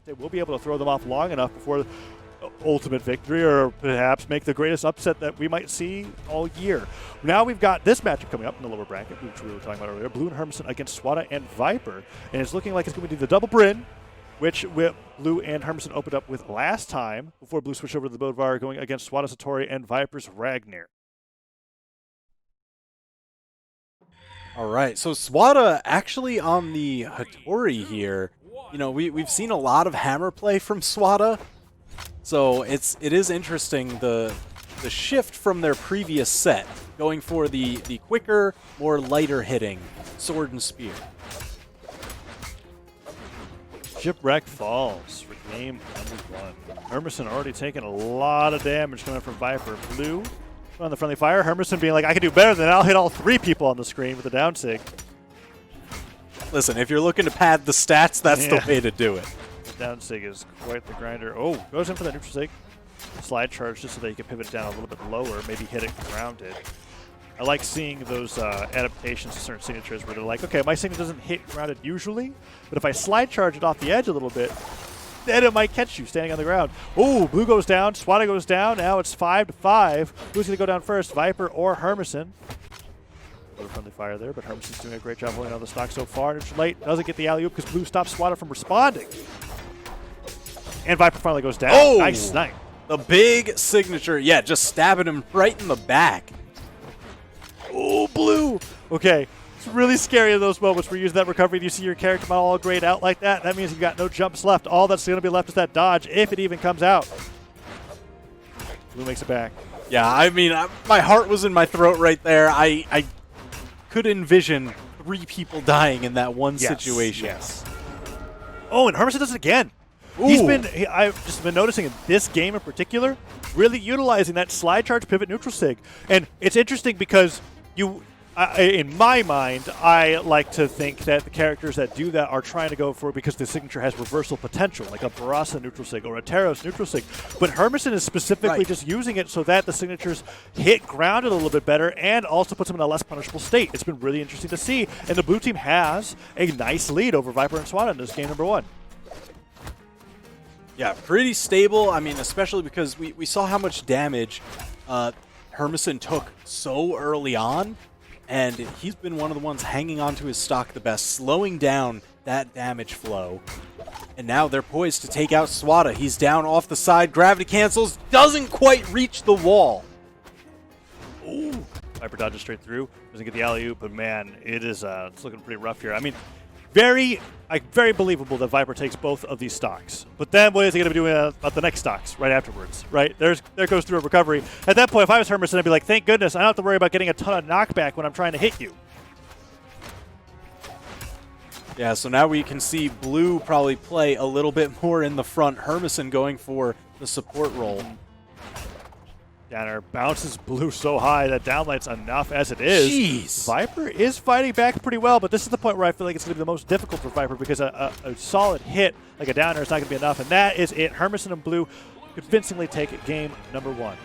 Tete will be able to throw them off long enough before ultimate victory, or perhaps make the greatest upset that we might see all year. Now we've got this matchup coming up in the lower bracket, which we were talking about earlier, Blue and Hermisen against Swata and Vipr, and it's looking like it's going to be the double Bryn, which Blue and Hermisen opened up with last time, before Blue switched over to the Bodvar, going against Swata Satori and Vipr's Ragnar. All right, so Swata actually on the Hattori here. You know, we've seen a lot of hammer play from Swata, so it is interesting the shift from their previous set, going for the quicker, more lighter hitting sword and spear. Shipwreck falls for game number 1. Hermisen already taking a lot of damage coming from Vipr. Blue on the friendly fire. Hermisen being like, I can do better than that. I'll hit all 3 people on the screen with the down sig. Listen, if you're looking to pad the stats, that's the way to do it. The down sig is quite the grinder. Oh, goes in for that neutral sig. Slide charge just so that you can pivot it down a little bit lower, maybe hit it grounded. I like seeing those adaptations to certain signatures where they're like, okay, my signature doesn't hit grounded usually, but if I slide charge it off the edge a little bit, then it might catch you standing on the ground. Oh, Blue goes down, Swata goes down. Now it's 5-5. Who's going to go down first, Vipr or Hermisen? A little friendly fire there, but Hermisen's doing a great job holding on the stock so far. Neutral Light doesn't get the alley-oop because Blue stops Swata from responding. And Vipr finally goes down. Oh, nice snipe. The big signature. Yeah, just stabbing him right in the back. Oh, Blue. Okay. It's really scary in those moments where you use that recovery and you see your character model all grayed out like that. That means you've got no jumps left. All that's going to be left is that dodge, if it even comes out. Blue makes it back. Yeah, I mean, my heart was in my throat right there. I could envision 3 people dying in that one situation. Yes. Oh, and Hermisen does it again. Ooh. I've just been noticing in this game in particular, really utilizing that slide charge pivot neutral sig. And it's interesting because in my mind, I like to think that the characters that do that are trying to go for it because the signature has reversal potential, like a Barasa neutral sig or a Taros neutral sig. But Hermisen is specifically just using it so that the signatures hit grounded a little bit better and also puts them in a less punishable state. It's been really interesting to see. And the blue team has a nice lead over Vipr and Swata in this game number 1. Yeah, pretty stable. I mean, especially because we saw how much damage Hermisen took so early on, and he's been one of the ones hanging onto his stock the best, slowing down that damage flow. And now they're poised to take out Swata. He's down off the side, gravity cancels, doesn't quite reach the wall. Ooh. Vipr dodges straight through, doesn't get the alley-oop, but man, it's looking pretty rough here. I mean, very believable that Vipr takes both of these stocks. But then what is he going to be doing about the next stocks right afterwards, right? There goes through a recovery. At that point, if I was Hermisen, I'd be like, thank goodness, I don't have to worry about getting a ton of knockback when I'm trying to hit you. Yeah, so now we can see Blue probably play a little bit more in the front. Hermisen going for the support role. Downer bounces Blue so high that downlight's enough as it is. Jeez. Vipr is fighting back pretty well, but this is the point where I feel like it's going to be the most difficult for Vipr because a solid hit like a downer is not going to be enough, and that is it. Hermisen and Blue convincingly take game number 1.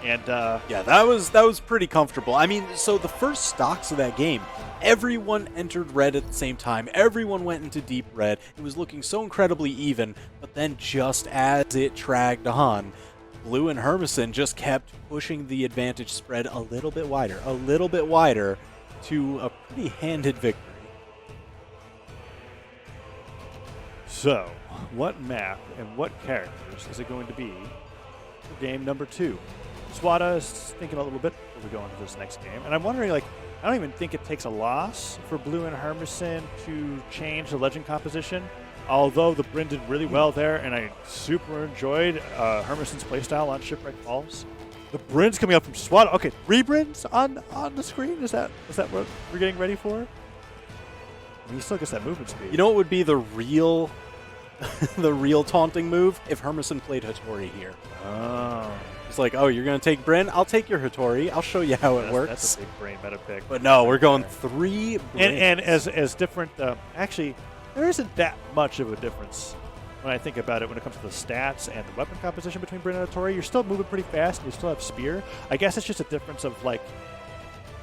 And yeah, that was pretty comfortable. I mean, so the first stocks of that game, everyone entered red at the same time. Everyone went into deep red. It was looking so incredibly even, but then just as it dragged on, Blue and Hermisen just kept pushing the advantage spread a little bit wider to a pretty handed victory. So, what map and what characters is it going to be for game number 2? Swata is thinking a little bit as we go into this next game, and I'm wondering, like, I don't even think it takes a loss for Blue and Hermisen to change the legend composition. Although the Bryn did really well there, and I super enjoyed Hermisen's playstyle on Shipwreck Falls. The Bryn's coming up from Swata. Okay, 3 Bryns on the screen? Is that what we're getting ready for? I mean, he still gets that movement speed. You know what would be the real taunting move? If Hermisen played Hattori here. Oh. It's like, oh, you're going to take Bryn? I'll take your Hattori. I'll show you how it works. That's a big brain meta pick. But no, we're going 3 Bryns. And as different, actually, there isn't that much of a difference when I think about it when it comes to the stats and the weapon composition between Bryn and Hattori. You're still moving pretty fast and you still have spear. I guess it's just a difference of, like,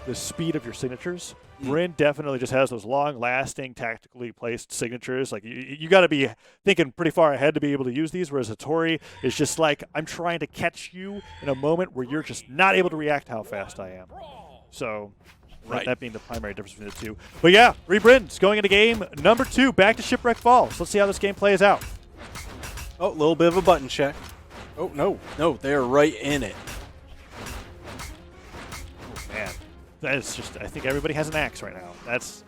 the speed of your signatures. Bryn definitely just has those long-lasting, tactically placed signatures. Like you got to be thinking pretty far ahead to be able to use these. Whereas Hattori is just like, I'm trying to catch you in a moment where you're just not able to react to how fast I am. So that being the primary difference between the two. But yeah, 3 Bryns going into game number 2, back to Shipwreck Falls. Let's see how this game plays out. Oh, a little bit of a button check. Oh, no, they're right in it. Man, that is just, I think everybody has an axe right now. That's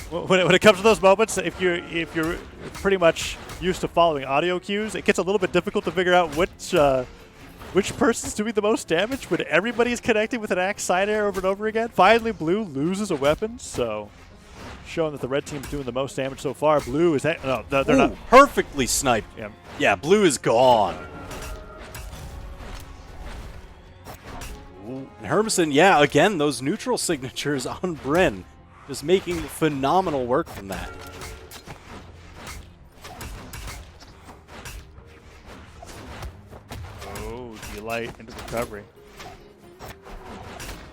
when it comes to those moments, if you're pretty much used to following audio cues, it gets a little bit difficult to figure out which person's doing the most damage when everybody's connecting with an axe side air over and over again. Finally, blue loses a weapon, so showing that the red team's doing the most damage so far. Blue is no, they're not perfectly sniped. Yeah, blue is gone. And Hermisen, yeah, again, those neutral signatures on Bryn, just making phenomenal work from that. Oh, delight into the recovery.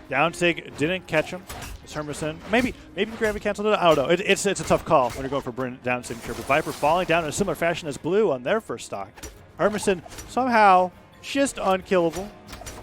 Down sig didn't catch him. It's Hermisen. Maybe gravity canceled it. I don't know. It's a tough call when you're going for Bryn down signature. But Vipr falling down in a similar fashion as blue on their first stock. Hermisen somehow just unkillable.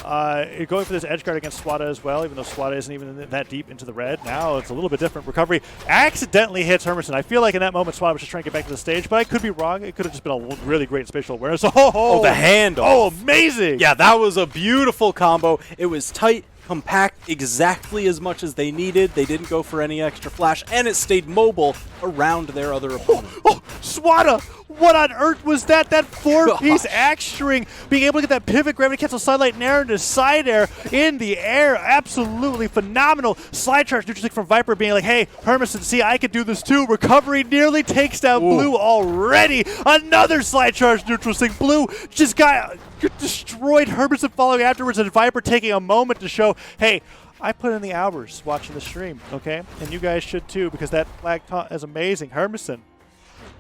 Going for this edge guard against Swata as well, even though Swata isn't even that deep into the red. Now it's a little bit different. Recovery accidentally hits Hermisen. I feel like in that moment Swata was just trying to get back to the stage, but I could be wrong. It could have just been a really great spatial awareness. Oh, the handoff. Oh, amazing. Yeah, that was a beautiful combo. It was tight, compact, exactly as much as they needed. They didn't go for any extra flash, and it stayed mobile around their other opponent. Oh, Swata! What on earth was that? That 4-piece axe string, being able to get that pivot, gravity cancel, sidelight, and air into side air in the air. Absolutely phenomenal. Slide charge neutral stick from Vipr being like, hey, Hermisen, see, I can do this too. Recovery nearly takes down blue already. Another slide charge neutral stick. Blue just got destroyed. Hermisen following afterwards, and Vipr taking a moment to show, hey, I put in the hours watching the stream, okay? And you guys should too, because that flag taunt is amazing. Hermisen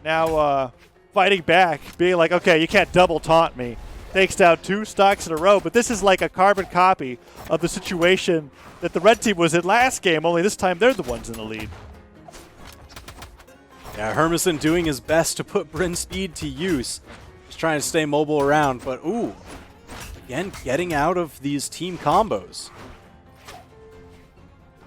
now fighting back, being like, okay, you can't double taunt me. Takes down 2 stocks in a row, but this is like a carbon copy of the situation that the red team was in last game, only this time they're the ones in the lead. Yeah, Hermisen doing his best to put Bryn's speed to use. Just trying to stay mobile around, but ooh, again, getting out of these team combos.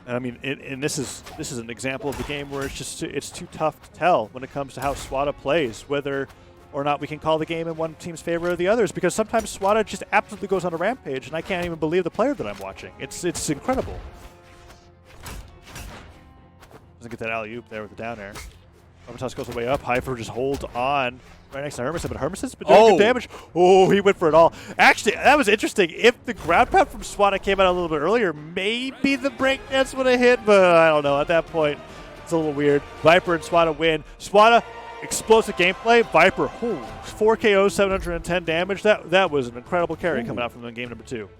And I mean, and this is an example of the game where it's too tough to tell when it comes to how Swata plays, whether or not we can call the game in one team's favor or the others, because sometimes Swata just absolutely goes on a rampage, and I can't even believe the player that I'm watching. It's incredible. Doesn't get that alley-oop there with the down air. Overtoss goes the way up. Hyper just holds on right next to Hermisen, but Hermisen's been doing good damage. Oh, he went for it all. Actually, that was interesting. If the ground pound from Swata came out a little bit earlier, maybe the breakdance would have hit, but I don't know. At that point, it's a little weird. Vipr and Swata win. Swata, explosive gameplay. Vipr, 4 KOs, 710 damage. That was an incredible carry coming out from them in game number 2.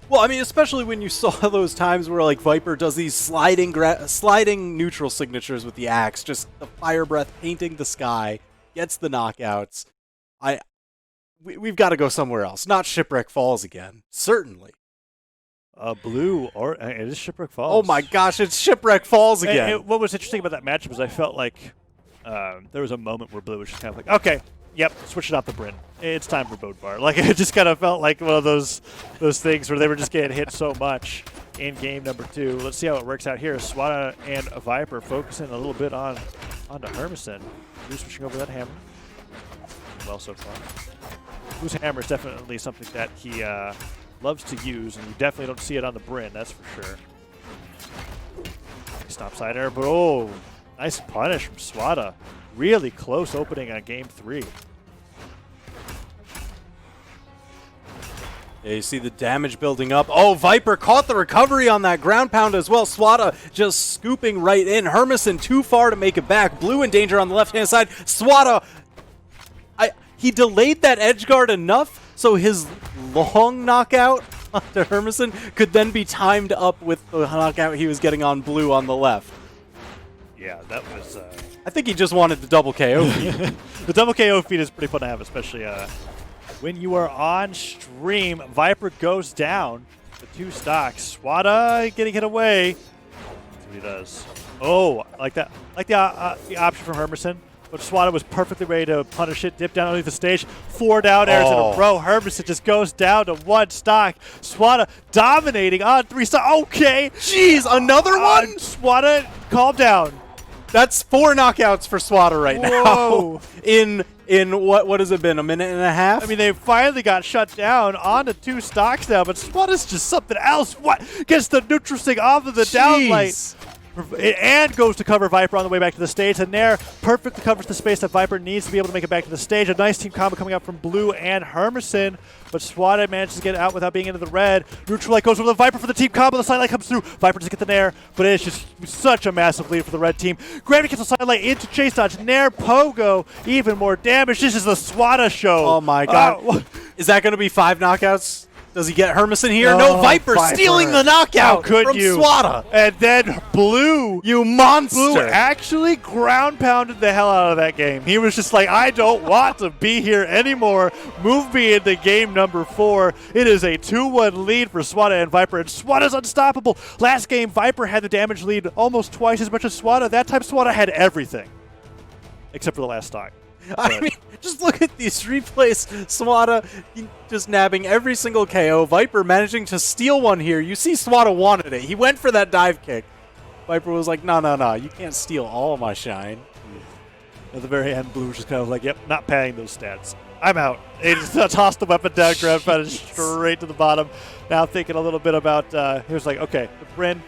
Well, I mean, especially when you saw those times where, like, Vipr does these sliding neutral signatures with the axe, just the fire breath painting the sky, gets the knockouts. We've got to go somewhere else. Not Shipwreck Falls again. Certainly. Blue, or it is Shipwreck Falls. Oh my gosh, it's Shipwreck Falls again. And what was interesting about that matchup is I felt like there was a moment where Blue was just kind of like, okay, yep, switch it out the Bryn. It's time for Bodvar. Like, it just kind of felt like one of those things where they were just getting hit so much in game number 2. Let's see how it works out here. Swata and Vipr focusing a little bit onto Hermisen. Blue switching over that hammer. Well so far. Blue's hammer is definitely something that he loves to use, and you definitely don't see it on the Bryn, that's for sure. Stop side air, but oh, nice punish from Swata. Really close opening on game 3. Yeah, you see the damage building up. Oh, Vipr caught the recovery on that ground pound as well. Swata just scooping right in. Hermisen too far to make it back. Blue in danger on the left-hand side. Swata, he delayed that edge guard enough so his long knockout onto Hermisen could then be timed up with the knockout he was getting on Blue on the left. Yeah, that was... I think he just wanted the double KO feed. The double KO feed is pretty fun to have, especially when you are on stream. Vipr goes down. The 2 stocks. Swata getting hit away. That's what he does. Oh, I like that. I like the option from Hermisen. But Swata was perfectly ready to punish it, dip down underneath the stage. 4 down airs in a row. Hermisen just goes down to 1 stock. Swata dominating on 3 stock. Okay. Jeez, another one? Swata, calm down. That's 4 knockouts for Swata right Whoa. now. In what has it been, a minute and a half? I mean, they finally got shut down on to 2 stocks now, but Swata's just something else. What? Gets the neutral stick off of the downlight. And goes to cover Vipr on the way back to the stage. And Nair perfectly covers the space that Vipr needs to be able to make it back to the stage. A nice team combo coming out from Blue and Hermisen. But Swata manages to get out without being into the red. Neutral light goes over the Vipr for the team combo. The side light comes through. Vipr doesn't get the Nair, but it's just such a massive lead for the red team. Gravity gets the side light into chase dodge. Nair, Pogo, even more damage. This is the Swata show. Oh my god. Is that going to be 5 knockouts? Does he get Hermisen here? No, Vipr stealing the knockout from Swata. And then Blue. You monster. Blue actually ground pounded the hell out of that game. He was just like, I don't want to be here anymore. Move me into game number 4. It is a 2-1 lead for Swata and Vipr, and Swata's unstoppable. Last game, Vipr had the damage lead almost twice as much as Swata. That time, Swata had everything, except for the last stock. I mean, just look at these replays. Swata just nabbing every single KO. Vipr managing to steal one here. You see Swata wanted it. He went for that dive kick. Vipr was like, no, you can't steal all my shine. At the very end, Blue was just kind of like, yep, not paying those stats. I'm out. He just tossed the weapon down, ground pounded straight to the bottom. Now thinking a little bit about, he was like, okay, the Bryn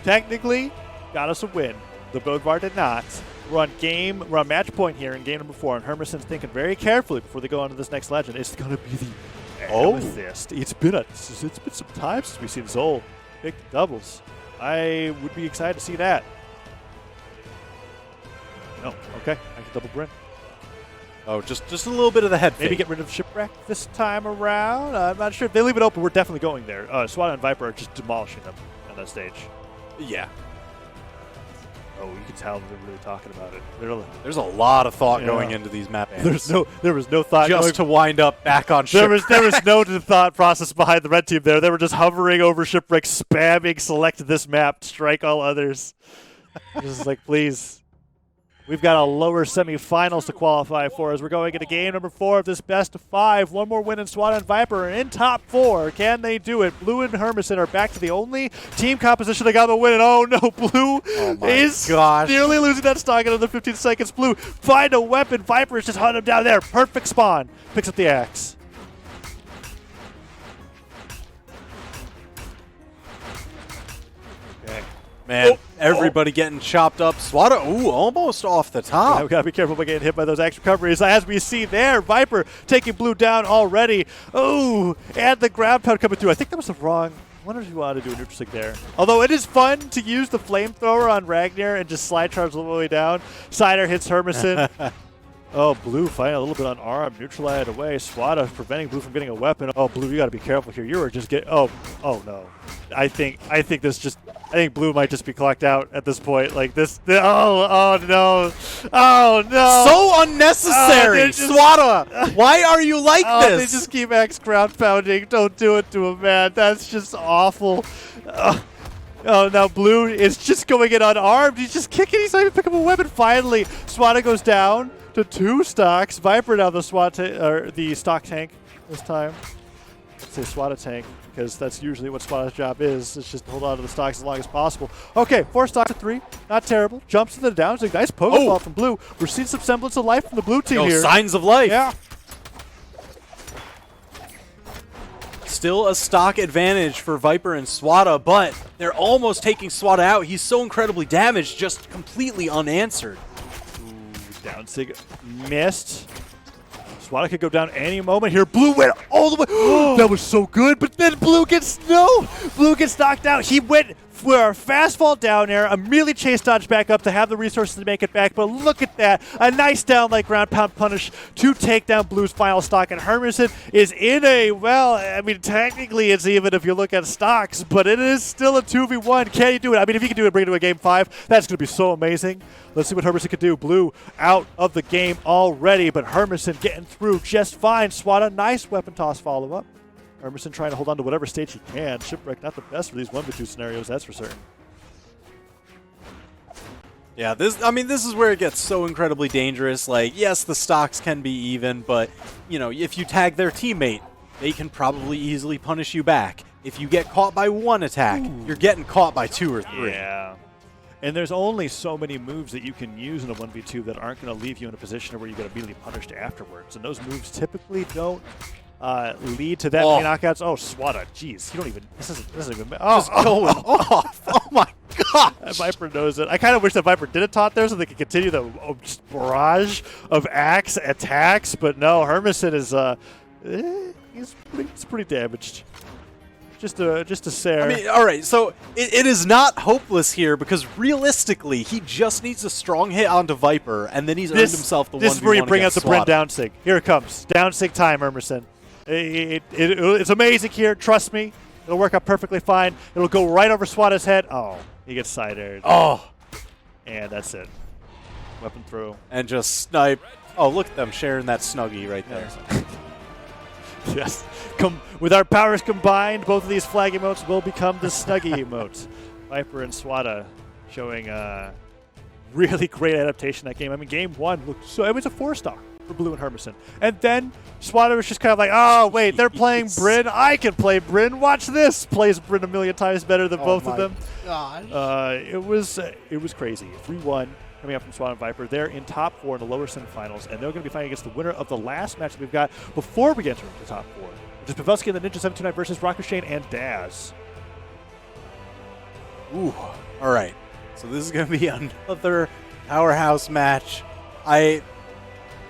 technically got us a win. The Bogvar did not. We're on match point here in game number 4, and Hermisen's thinking very carefully before they go on to this next legend. It's going to be the Amethyst. It's been some time since we've seen Zol pick the doubles. I would be excited to see that. No, okay, I can double Bryn. Oh, just a little bit of the head fake. Maybe get rid of Shipwreck this time around. I'm not sure. If they leave it open, we're definitely going there. Swata and Vipr are just demolishing them on that stage. Yeah. Oh, you can tell they're really talking about it. There's a lot of thought going into these map ends. There was no thought just to wind up back on Shipwreck. There was no thought process behind the red team there. They were just hovering over Shipwreck, spamming select this map, strike all others. Just like, please. We've got a lower semifinals to qualify for as we're going into game number 4 of this best of 5. One more win, and Swata and Vipr are in top 4. Can they do it? Blue and Hermisen are back to the only team composition that got the win. And oh no, Blue is nearly losing that stock in another 15 seconds. Blue, find a weapon. Vipr is just hunting him down there. Perfect spawn. Picks up the axe. Man, everybody getting chopped up. Swata, almost off the top. Yeah, we got to be careful about getting hit by those axe recoveries. As we see there, Vipr taking Blue down already. Oh, and the ground pound coming through. I think that was the wrong. I wonder if you wanted to do a neutral stick there. Although it is fun to use the flamethrower on Ragnar and just slide charge all the way down. Sider hits Hermisen. Oh, Blue fighting a little bit unarmed, neutralized away. Swata preventing Blue from getting a weapon. Oh, Blue, you got to be careful here. You are just getting. Oh no. I think Blue might just be clocked out at this point. Like this. Oh no. Oh no. So unnecessary. Swata, why are you like this? They just keep X ground pounding. Don't do it to him, man. That's just awful. Oh, now Blue is just going in unarmed. He's just kicking. He's not even picking up a weapon. Finally, Swata goes down to 2 stocks. Vipr now the stock tank this time. Let's say Swata tank, because that's usually what Swata's job is. It's just hold on to the stocks as long as possible. Okay, 4 stocks to 3. Not terrible. Jumps to the down. It's a nice Pokeball from Blue. We're seeing some semblance of life from the Blue team here. Signs of life. Yeah. Still a stock advantage for Vipr and Swata, but they're almost taking Swata out. He's so incredibly damaged, just completely unanswered. Down sig missed. Swata could go down any moment here. Blue went all the way. That was so good, but then Blue gets knocked out. He went for a fast fall down air, immediately chase dodge back up to have the resources to make it back. But look at that. A nice down like ground pound punish to take down Blue's final stock. And Hermisen is in a, well, I mean, technically it's even if you look at stocks, but it is still a 2v1. Can he do it? I mean, if he can do it, bring it to a game 5, that's going to be so amazing. Let's see what Hermisen can do. Blue out of the game already, but Hermisen getting through just fine. Swata, nice weapon toss follow-up. Hermisen trying to hold on to whatever stage he can. Shipwreck not the best for these 1v2 scenarios, that's for certain. Yeah, this is where it gets so incredibly dangerous. Like, yes, the stocks can be even, but, you know, if you tag their teammate, they can probably easily punish you back. If you get caught by one attack, you're getting caught by 2 or 3. Yeah. And there's only so many moves that you can use in a 1v2 that aren't going to leave you in a position where you get immediately punished afterwards. And those moves typically don't lead to that many knockouts. Oh, Swata, jeez, you don't even. This isn't even. Just going off. Oh my god. Vipr knows it. I kind of wish that Vipr did a taunt there so they could continue the just barrage of axe attacks. But no, Hermisen is he's pretty damaged. Just a Sarah. I mean, all right, so it is not hopeless here because realistically, he just needs a strong hit onto Vipr, and then he's earned himself the 1v1 This is where you bring out the Bryn Swata. down sig. Here it comes. Down sig time, Hermisen. It's amazing here. Trust me. It'll work out perfectly fine. It'll go right over Swata's head. Oh, he gets side-aired. Oh. And that's it. Weapon throw. And just snipe. Oh, look at them sharing that Snuggie right there. Yes. With our powers combined, both of these flag emotes will become the Snuggie emotes. Vipr and Swata showing really great adaptation that game. I mean, game 1 looked so. It was a 4-stock for Blue and Hermisen. And then Swata was just kind of like, oh, wait, they're playing Bryn. I can play Bryn. Watch this. Plays Bryn a million times better than both of them. Gosh. It was crazy. 3-1 coming up from Swata and Vipr. They're in top 4 in the lower semifinals, and they're going to be fighting against the winner of the last match that we've got before we enter into top 4. Which is Pavelski and the Ninja 729 versus Rockoshane and Daz. Ooh. All right. So this is going to be another powerhouse match. I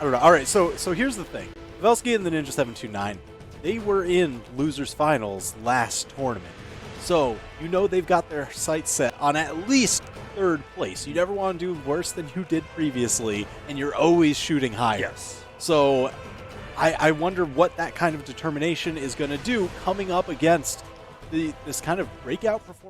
don't know. All right. So here's the thing. Pavelski and the Ninja 729, they were in losers finals last tournament. So you know they've got their sights set on at least 3rd place. You never want to do worse than you did previously, and you're always shooting higher. Yes. So I wonder what that kind of determination is going to do coming up against this kind of breakout performance.